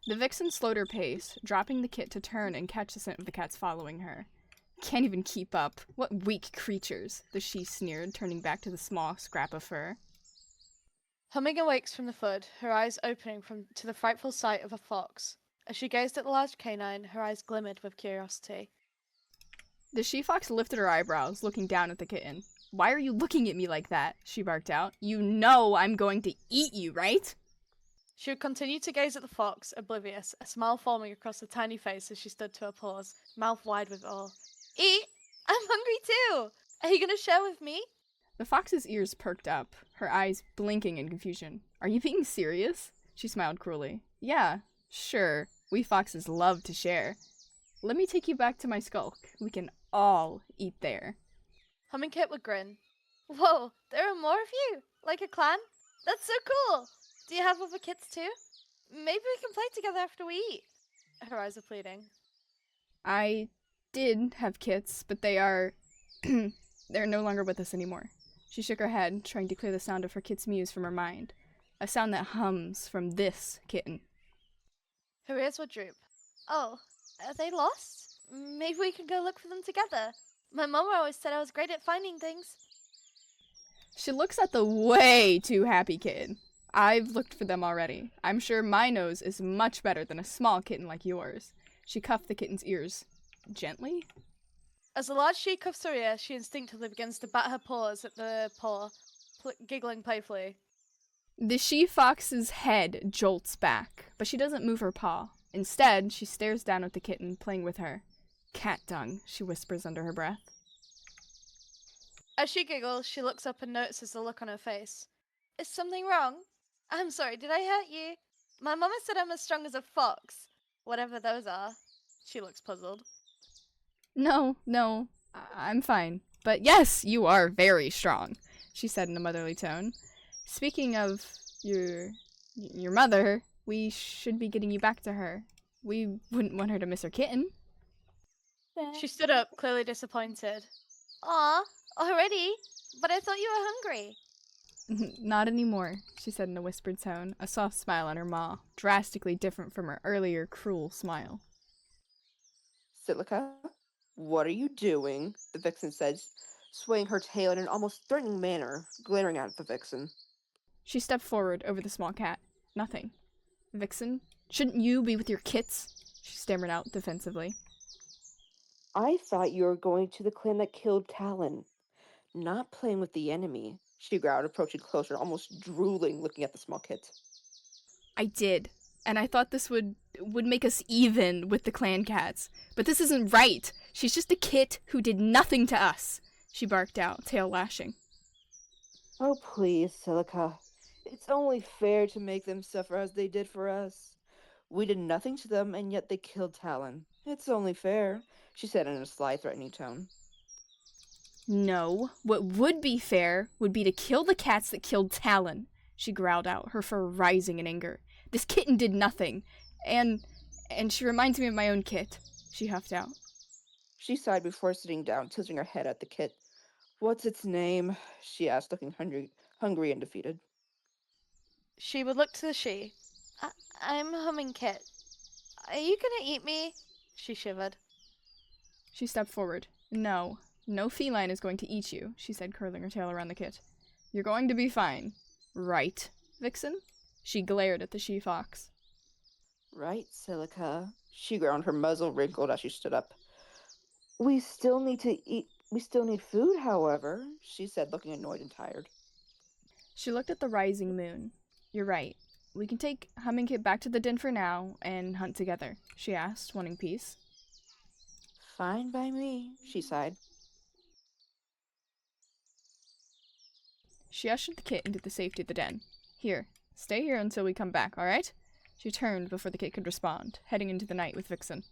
The vixen slowed her pace, dropping the kit to turn and catch the scent of the cats following her. Can't even keep up. What weak creatures, the she sneered, turning back to the small scrap of fur. Humming awakes from the foot, her eyes opening to the frightful sight of a fox. As she gazed at the large canine, her eyes glimmered with curiosity. The she-fox lifted her eyebrows, looking down at the kitten. Why are you looking at me like that? She barked out. You know I'm going to eat you, right? She would continue to gaze at the fox, oblivious, a smile forming across her tiny face as she stood to her paws, mouth wide with awe. Eat? I'm hungry too! Are you gonna share with me? The fox's ears perked up, her eyes blinking in confusion. Are you being serious? She smiled cruelly. Yeah, sure. We foxes love to share. Let me take you back to my skulk. We can all eat there. Hummingkit would grin. Whoa, there are more of you? Like a clan? That's so cool! Do you have other kids too? Maybe we can play together after we eat. Her eyes are pleading. I did have kits, but they are... they're no longer with us anymore. She shook her head, trying to clear the sound of her kit's mews from her mind. A sound that hums from this kitten. Her ears would droop. Oh, are they lost? Maybe we can go look for them together. My mama always said I was great at finding things. She looks at the way too happy kid. I've looked for them already. I'm sure my nose is much better than a small kitten like yours. She cuffed the kitten's ears. Gently? As the large she cuffs her ear, she instinctively begins to bat her paws at the paw, giggling playfully. The she-fox's head jolts back, but she doesn't move her paw. Instead, she stares down at the kitten, playing with her. Cat dung, she whispers under her breath. As she giggles, she looks up and notices the look on her face. Is something wrong? I'm sorry, did I hurt you? My mama said I'm as strong as a fox. Whatever those are. She looks puzzled. No, I'm fine. But yes, you are very strong, she said in a motherly tone. Speaking of your mother, we should be getting you back to her. We wouldn't want her to miss her kitten. She stood up, clearly disappointed. Aw, already? But I thought you were hungry. Not anymore, she said in a whispered tone, a soft smile on her maw, drastically different from her earlier cruel smile. Silica, what are you doing? The vixen said, swaying her tail in an almost threatening manner, glaring at the vixen. She stepped forward over the small cat. Nothing. Vixen, shouldn't you be with your kits? She stammered out defensively. I thought you were going to the clan that killed Talon. Not playing with the enemy, she growled, approaching closer, almost drooling, looking at the small kit. I did, and I thought this would make us even with the clan cats. But this isn't right. She's just a kit who did nothing to us, she barked out, tail lashing. Oh, please, Silica. It's only fair to make them suffer as they did for us. We did nothing to them, and yet they killed Talon. It's only fair, she said in a sly, threatening tone. No, what would be fair would be to kill the cats that killed Talon, she growled out, her fur rising in anger. This kitten did nothing, and she reminds me of my own kit, she huffed out. She sighed before sitting down, tilting her head at the kit. What's its name? She asked, looking hungry and defeated. She would look to the she. I'm Hummingkit. Are you gonna eat me? She shivered. She stepped forward. No feline is going to eat you, she said, curling her tail around the kit. You're going to be fine. Right, Vixen? She glared at the she-fox. Right, Silica. She groaned, her muzzle wrinkled as she stood up. We still need to eat. We still need food, however, she said, looking annoyed and tired. She looked at the rising moon. You're right. We can take Hummingkit back to the den for now and hunt together, she asked, wanting peace. Fine by me, she sighed. She ushered the kit into the safety of the den. Here, stay here until we come back, all right? She turned before the kit could respond, heading into the night with Vixen.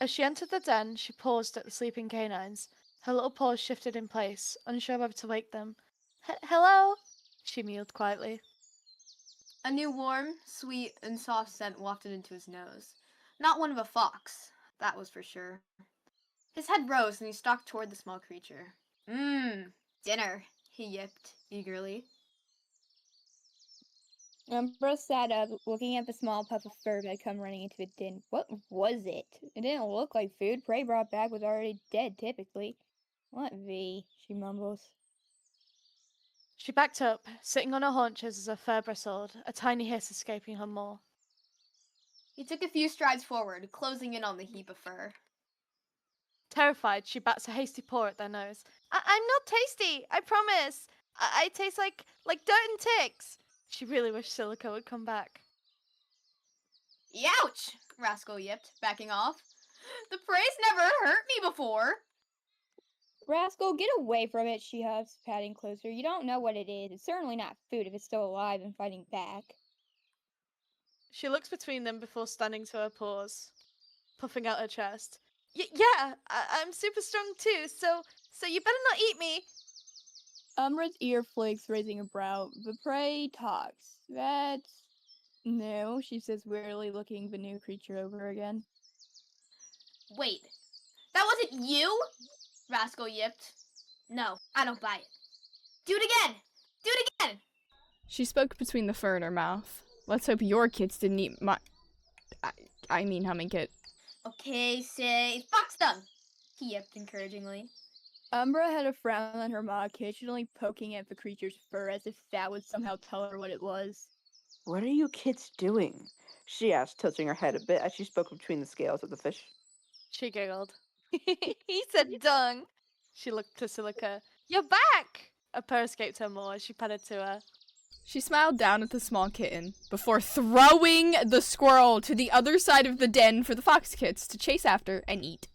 As she entered the den, she paused at the sleeping canines. Her little paws shifted in place, unsure whether to wake them. Hello? She mewed quietly. A new warm, sweet, and soft scent wafted into his nose. Not one of a fox, that was for sure. His head rose and he stalked toward the small creature. Dinner, he yipped eagerly. Umbra sat up, looking at the small puff of fur that had come running into the den. What was it? It didn't look like food. Prey brought back was already dead, typically. What V? She mumbles. She backed up, sitting on her haunches as her fur bristled, a tiny hiss escaping her maw. He took a few strides forward, closing in on the heap of fur. Terrified, she bats a hasty paw at their nose. I'm not tasty, I promise. I taste like dirt and ticks. She really wished Silica would come back. Youch! Rascal yipped, backing off. The prey's never hurt me before. Rascal, get away from it, she huffs, patting closer. You don't know what it is. It's certainly not food if it's still alive and fighting back. She looks between them before standing to her paws, puffing out her chest. Yeah, I'm super strong too, so you better not eat me. Umbra's ear flakes, raising a brow. The prey talks. That's... No, she says wearily, looking the new creature over again. Wait, that wasn't you? Rascal yipped. No, I don't buy it. Do it again! Do it again! She spoke between the fur in her mouth. Let's hope your kids didn't eat my... I mean Hummingkit. Okay, say fox dung! He yipped encouragingly. Umbra had a frown on her maw, occasionally poking at the creature's fur as if that would somehow tell her what it was. What are you kids doing? She asked, tilting her head a bit as she spoke between the scales of the fish. She giggled. He said dung. She looked to Silica. You're back! A purr escaped her maw as she patted to her. She smiled down at the small kitten before throwing the squirrel to the other side of the den for the fox kids to chase after and eat.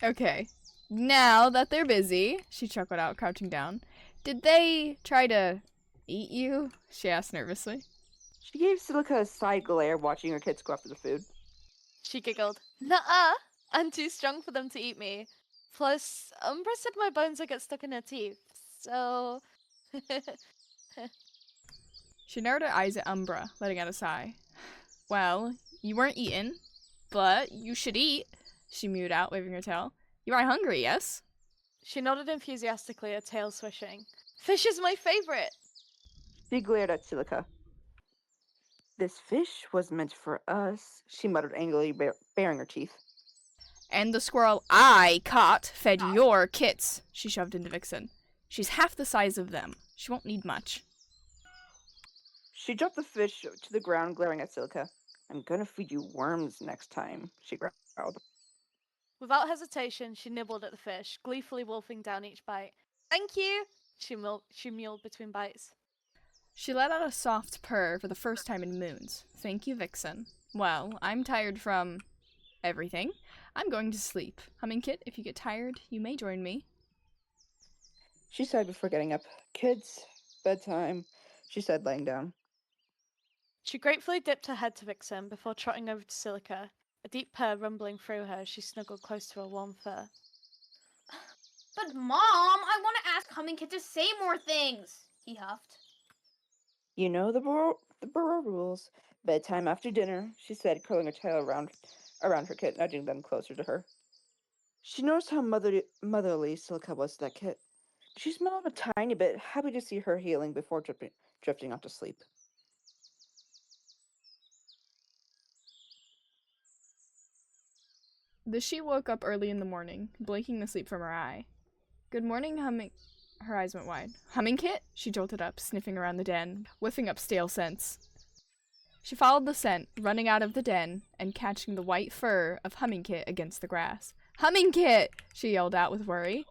Okay, now that they're busy, she chuckled out, crouching down. Did they try to eat you? She asked nervously. She gave Silica a side glare, watching her kids go after the food. She giggled. Nuh-uh! I'm too strong for them to eat me. Plus, Umbra said my bones would get stuck in her teeth, so... She narrowed her eyes at Umbra, letting out a sigh. Well, you weren't eaten, but you should eat, she mewed out, waving her tail. You are hungry, yes? She nodded enthusiastically, her tail swishing. Fish is my favorite! She glared at Silica. This fish was meant for us, she muttered angrily, baring her teeth. And the squirrel I caught fed your kits, she shoved into Vixen. She's half the size of them. She won't need much. She dropped the fish to the ground, glaring at Silica. I'm gonna feed you worms next time, she growled. Without hesitation, she nibbled at the fish, gleefully wolfing down each bite. Thank you! She mewled between bites. She let out a soft purr for the first time in moons. Thank you, Vixen. Well, I'm tired from... everything. I'm going to sleep. Hummingkit, if you get tired, you may join me. She sighed before getting up. Kids, bedtime, she said, laying down. She gratefully dipped her head to Vixen before trotting over to Silica, a deep purr rumbling through her as she snuggled close to her warm fur. But Mom, I want to ask Hummingkit to say more things, he huffed. You know the burrow rules. Bedtime after dinner, she said, curling her tail around her kit, nudging them closer to her. She noticed how motherly Silica was to that kit. She smiled a tiny bit, happy to see her healing before drifting off to sleep. The she woke up early in the morning, blinking the sleep from her eye. Good morning, Her eyes went wide. Hummingkit? She jolted up, sniffing around the den, whiffing up stale scents. She followed the scent, running out of the den, and catching the white fur of Hummingkit against the grass. Hummingkit! She yelled out with worry.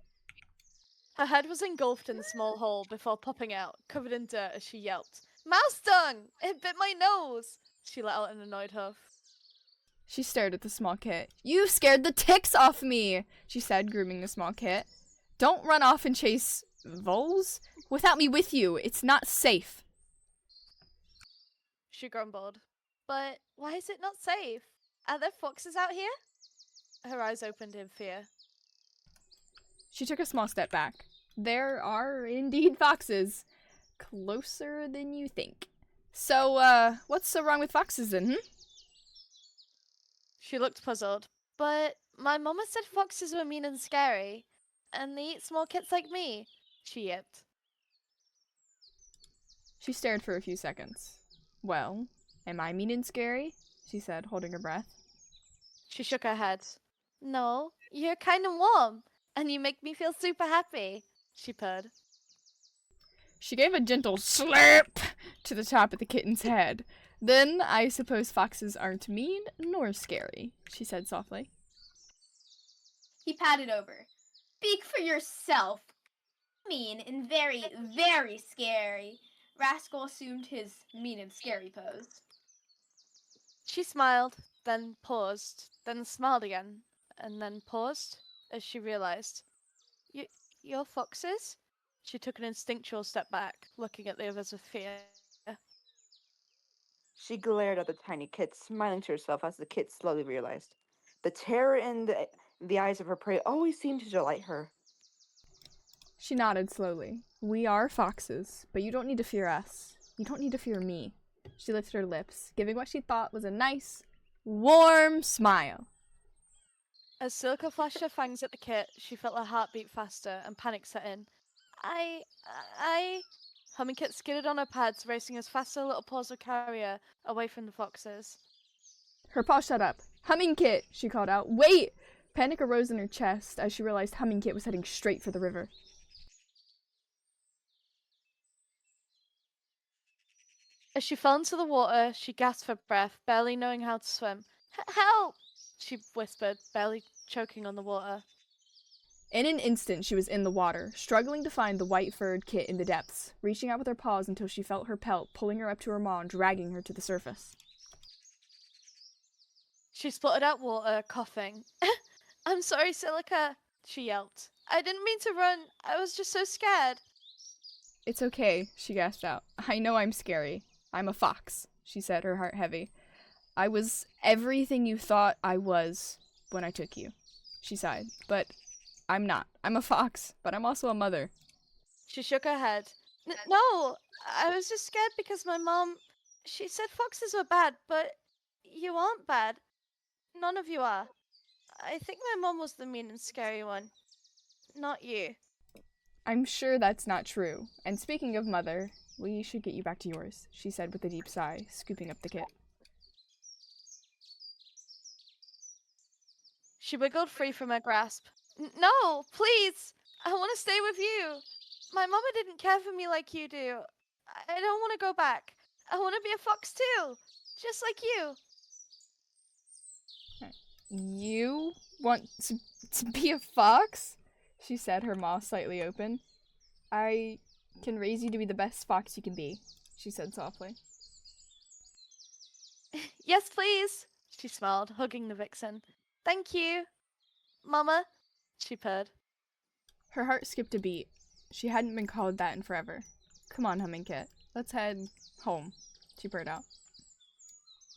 Her head was engulfed in the small hole before popping out, covered in dirt as she yelped. Mouse dung! It bit my nose! She let out an annoyed huff. She stared at the small kit. You scared the ticks off me, she said, grooming the small kit. Don't run off and chase voles without me with you. It's not safe. She grumbled. But why is it not safe? Are there foxes out here? Her eyes opened in fear. She took a small step back. There are indeed foxes. Closer than you think. So, what's so wrong with foxes then, She looked puzzled. But my mama said foxes were mean and scary, and they eat small kids like me, she yipped. She stared for a few seconds. Well, am I mean and scary? She said, holding her breath. She shook her head. No, you're kind of warm, and you make me feel super happy, she purred. She gave a gentle slurp to the top of the kitten's head. Then, I suppose foxes aren't mean nor scary, she said softly. He patted over. Speak for yourself. Mean and very, very scary. Rascal assumed his mean and scary pose. She smiled, then paused, then smiled again, and then paused as she realized. You're foxes? She took an instinctual step back, looking at the others with fear. She glared at the tiny kit, smiling to herself as the kit slowly realized. The terror in the eyes of her prey always seemed to delight her. She nodded slowly. We are foxes, but you don't need to fear us. You don't need to fear me. She lifted her lips, giving what she thought was a nice, warm smile. As Silica flashed her fangs at the kit, she felt her heart beat faster and panic set in. Hummingkit skidded on her pads, racing as fast as her little paws would carry her away from the foxes. Her paw shut up. Hummingkit, she called out. Wait! Panic arose in her chest as she realized Hummingkit was heading straight for the river. As she fell into the water, she gasped for breath, barely knowing how to swim. Help! She whispered, barely choking on the water. In an instant, she was in the water, struggling to find the white-furred kit in the depths, reaching out with her paws until she felt her pelt pulling her up to her maw and dragging her to the surface. She spluttered out water, coughing. I'm sorry, Silica, she yelped. I didn't mean to run. I was just so scared. It's okay, she gasped out. I know I'm scary. I'm a fox, she said, her heart heavy. I was everything you thought I was when I took you, she sighed. But I'm not. I'm a fox, but I'm also a mother. She shook her head. No, I was just scared because my mom, she said foxes were bad, but you aren't bad. None of you are. I think my mom was the mean and scary one, not you. I'm sure that's not true. And speaking of mother, we should get you back to yours, she said with a deep sigh, scooping up the kit. She wiggled free from her grasp. No, please! I want to stay with you. My mama didn't care for me like you do. I don't want to go back. I want to be a fox too, just like you. You want to be a fox? She said, her mouth slightly open. I can raise you to be the best fox you can be, she said softly. Yes, please, she smiled, hugging the vixen. Thank you, Mama, she purred. Her heart skipped a beat. She hadn't been called that in forever. Come on, Hummingkit. Let's head home, she purred out.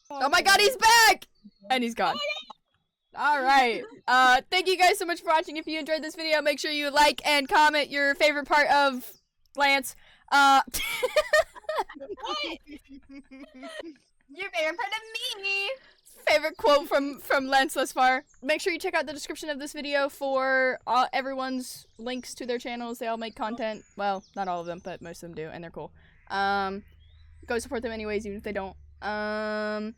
Oh my god, he's back! And he's gone. Alright. Thank you guys so much for watching. If you enjoyed this video, make sure you like and comment your favorite part of Lance. What? Your favorite part of me? Favorite quote from Lance thus far. Make sure you check out the description of this video for everyone's links to their channels. They all make content. Well, not all of them, but most of them do, and they're cool. Go support them anyways, even if they don't. I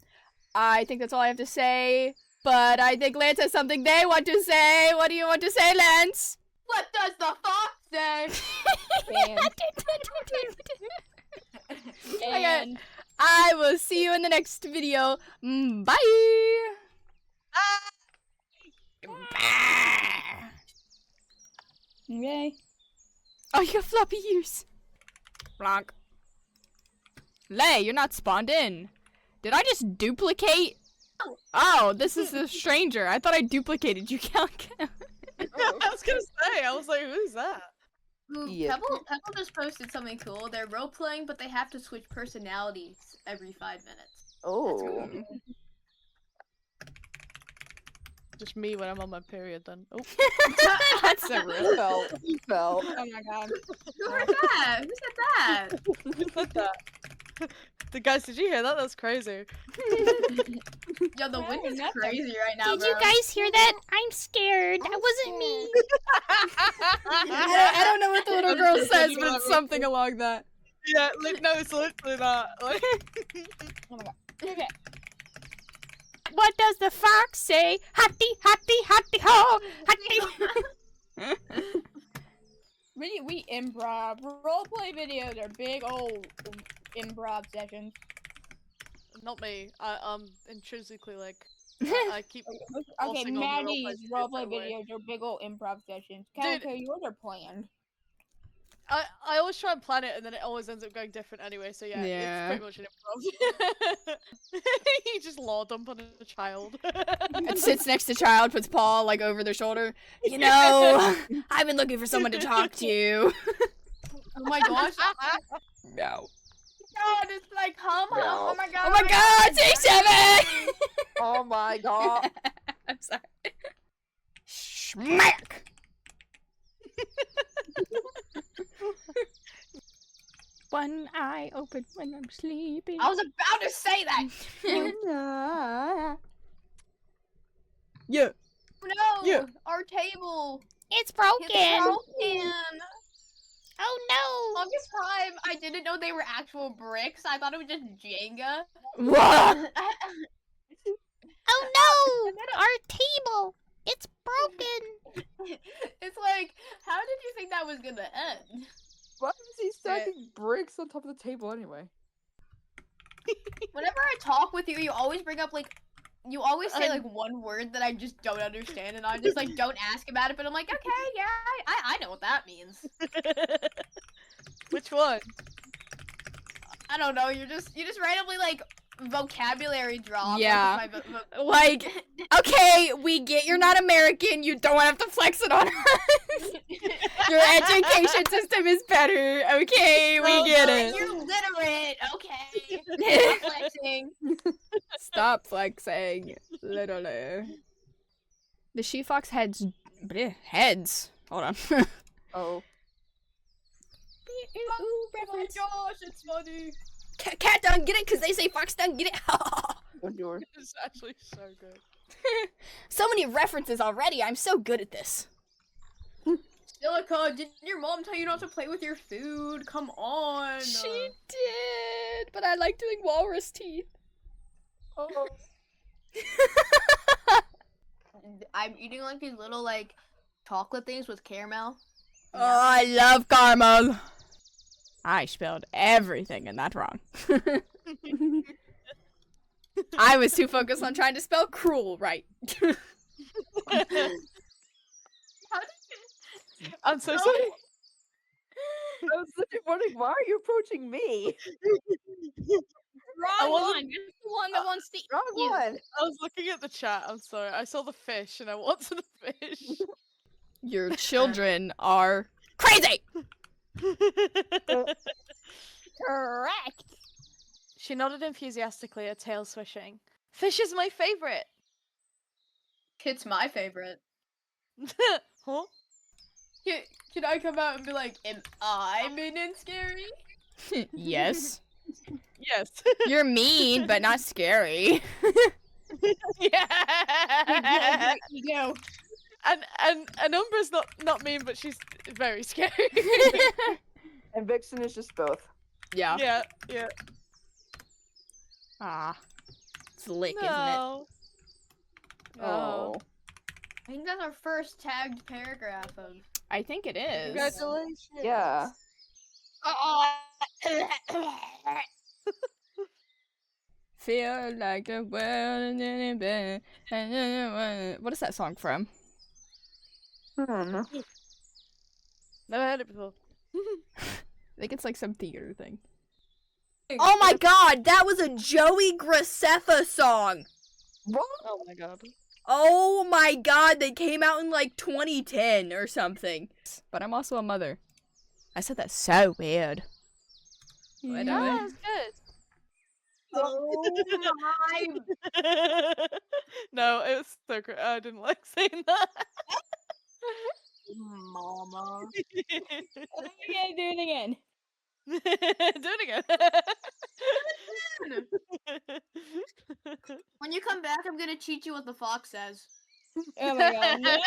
think that's all I have to say. But I think Lance has something they want to say. What do you want to say, Lance? What does the fox say? Okay. I will see you in the next video. Bye! Okay. Oh, you got floppy ears. Blanc. Lay, you're not spawned in. Did I just duplicate? Oh, this is a stranger. I thought I duplicated you. I was gonna say, I was like, who's that? Yep. Pebble just posted something cool. They're role playing, but they have to switch personalities every 5 minutes. Oh. Just me when I'm on my period then. Oh, That's so rude. Fell. oh my god. Who heard that? Who said that? Who said that? Guys, did you hear that? That's crazy. Yo, the wind is nothing. crazy right now, Did bro. you guys hear that? I'm scared. That wasn't me. I don't know what the little girl says, but it's something along that. Yeah, no, it's literally that. Like, Oh my god. Okay. What does the fox say? Hatty, hatty, hatty ho! Hatty. We improv. Roleplay videos are big old improv sessions. not me. I'm intrinsically like I keep. Okay, Forcing on the Maddie's roleplays roleplay in a way. videos are big old improv sessions. Dude. Calico, yours are planned. I always try and plan it, and then it always ends up going different anyway. So yeah, Yeah. it's pretty much an improv. You just law dump on a child. And sits next to child, puts paw like over their shoulder. You know, I've been looking for someone to talk to. Oh my gosh. No. God, it's like hum. Oh my god. Oh my god, T7! Oh my god. I'm sorry. Smack! One eye open when I'm sleeping. I was about to say that. Yeah. No, Yeah. our table. It's broken. It's broken. Oh no. Longest time, I didn't know they were actual bricks. I thought it was just Jenga. What? Oh no. Our table. It's broken. It's like, how did you think that was gonna end? Why is he stacking bricks on top of the table anyway? Whenever I talk with you, you always bring up like, you always say like one word that I just don't understand, and I just like don't ask about it. But I'm like, okay, yeah, I know what that means. Which one? I don't know. You just randomly like vocabulary drop. Yeah. Like, it's my Like, okay, we get you're not American. You don't have to flex it on us. Your education system is better. Okay, we get it. You're literate. Okay. Stop flexing. Stop flexing. Literally. The she fox heads. Bleh, heads. Hold on. Oh. Oh my gosh, it's funny. Cat don't get it because they say fox don't get it. Bonjour. It's actually so good. So many references already. I'm so good at this. Silica, didn't your mom tell you not to play with your food? Come on. She did, but I like doing walrus teeth. Oh. I'm eating like these little like chocolate things with caramel. Oh, I love caramel. I spelled everything in that wrong. I was too focused on trying to spell cruel right. How did I'm so No. sorry. I was literally wondering, why are you approaching me? Wrong wasn't- one. This is the one that wants to eat Wrong you. one. I was looking at the chat. I'm sorry. I saw the fish and I wanted the fish. Your children are crazy. Correct. She nodded enthusiastically, her tail swishing. Fish is my favorite. Kit's my favorite. Huh? Can I come out and be like, am I mean and scary? Yes. Yes. You're mean, but not scary. Yeah. You go. And Umbra's not mean, but she's very scary. And Vixen is just both. Yeah. Yeah. Yeah. Ah. It's lick, isn't it? No. Oh. I think that's our first tagged paragraph of. I think it is. Congratulations. Yeah. Feel like the world in bed. What is that song from? I don't know. Never heard it before. I think it's like some theater thing. Oh my god, that was a Joey Graceffa song! What? Oh my god. Oh my god, they came out in like 2010 or something. But I'm also a mother. I said that so weird. What do I- That's good. Oh my! No, it was so great. I didn't like saying that. Mama. Yeah, do it again. Do it again. When you come back, I'm gonna teach you what the fox says. Oh my god, no!